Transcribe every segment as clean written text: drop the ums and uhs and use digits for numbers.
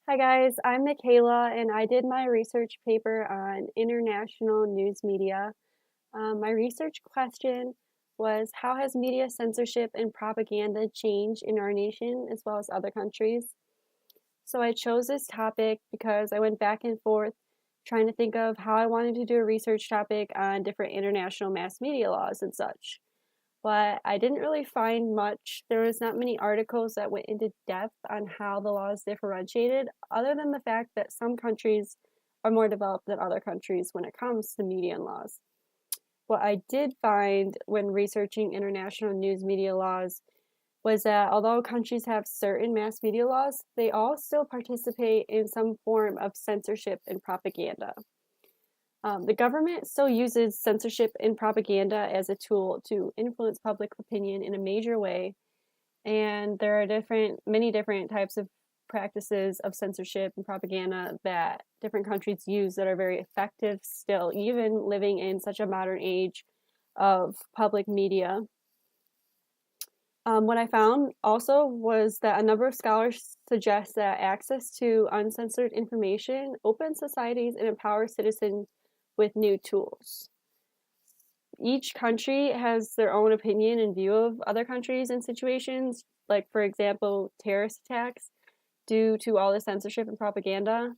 Hi guys, I'm Michaela and I did my research paper on international news media. My research question was, how has media censorship and propaganda changed in our nation as well as other countries? So I chose this topic because I went back and forth trying to think of how I wanted to do a research topic on different international mass media laws and such, but I didn't really find much. There was not many articles that went into depth on how the law is differentiated, other than the fact that some countries are more developed than other countries when it comes to media and laws. What I did find when researching international news media laws was that although countries have certain mass media laws, they all still participate in some form of censorship and propaganda. The government still uses censorship and propaganda as a tool to influence public opinion in a major way, and there are many different types of practices of censorship and propaganda that different countries use that are very effective still, even living in such a modern age of public media. What I found also was that a number of scholars suggest that access to uncensored information opens societies and empowers citizens with new tools. Each country has their own opinion and view of other countries and situations, like, for example, terrorist attacks due to all the censorship and propaganda.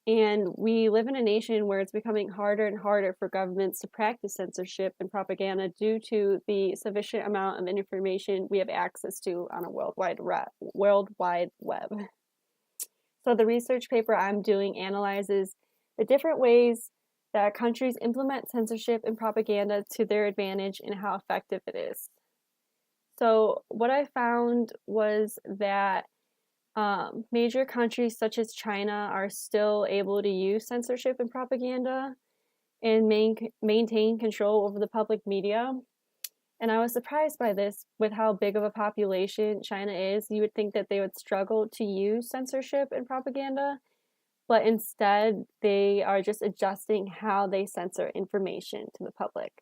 And we live in a nation where it's becoming harder and harder for governments to practice censorship and propaganda due to the sufficient amount of information we have access to on a worldwide web. So the research paper I'm doing analyzes the different ways that countries implement censorship and propaganda to their advantage and how effective it is. So what I found was that major countries such as China are still able to use censorship and propaganda and maintain control over the public media. And I was surprised by this with how big of a population China is. You would think that they would struggle to use censorship and propaganda, but instead they are just adjusting how they censor information to the public.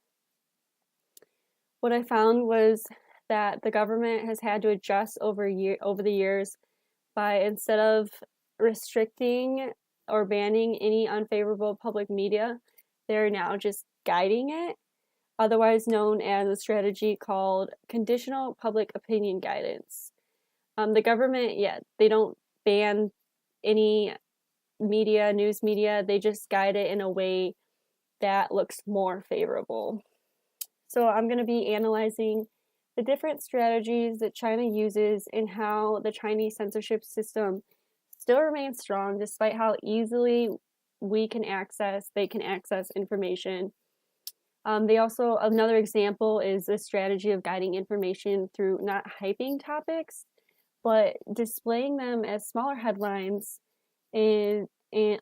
What I found was that the government has had to adjust over the years by, instead of restricting or banning any unfavorable public media, they're now just guiding it, otherwise known as a strategy called conditional public opinion guidance. The government, they don't ban any news media, they just guide it in a way that looks more favorable. So I'm going to be analyzing the different strategies that China uses and how the Chinese censorship system still remains strong despite how easily they can access information. Another example is the strategy of guiding information through not hyping topics, but displaying them as smaller headlines and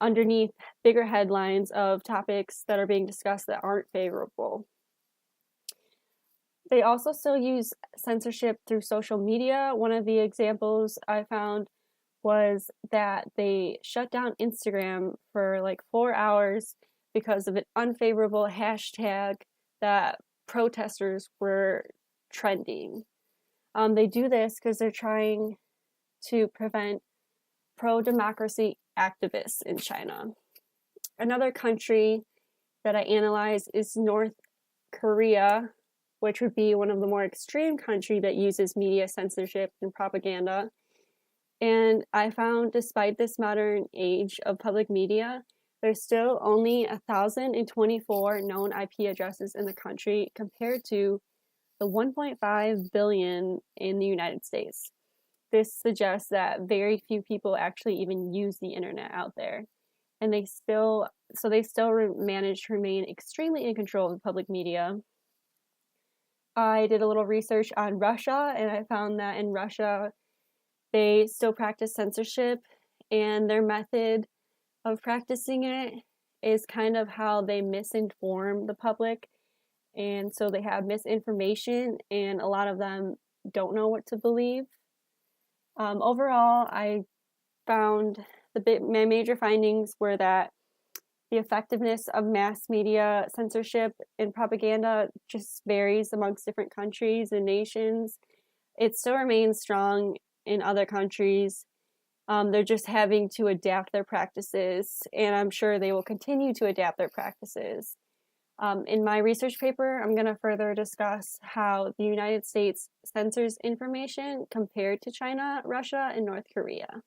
underneath bigger headlines of topics that are being discussed that aren't favorable. They also still use censorship through social media. One of the examples I found was that they shut down Instagram for like 4 hours because of an unfavorable hashtag that protesters were trending. They do this because they're trying to prevent pro-democracy activists in China. Another country that I analyzed is North Korea, which would be one of the more extreme countries that uses media censorship and propaganda. And I found, despite this modern age of public media, there's still only 1,024 known IP addresses in the country compared to the 1.5 billion in the United States. This suggests that very few people actually even use the internet out there. And they still manage to remain extremely in control of the public media. I did a little research on Russia, and I found that in Russia, they still practice censorship, and their method of practicing it is kind of how they misinform the public. And so they have misinformation, and a lot of them don't know what to believe. Overall, I found my major findings were that the effectiveness of mass media censorship and propaganda just varies amongst different countries and nations. It still remains strong in other countries, They're just having to adapt their practices, and I'm sure they will continue to adapt their practices. In my research paper, I'm going to further discuss how the United States censors information compared to China, Russia, and North Korea.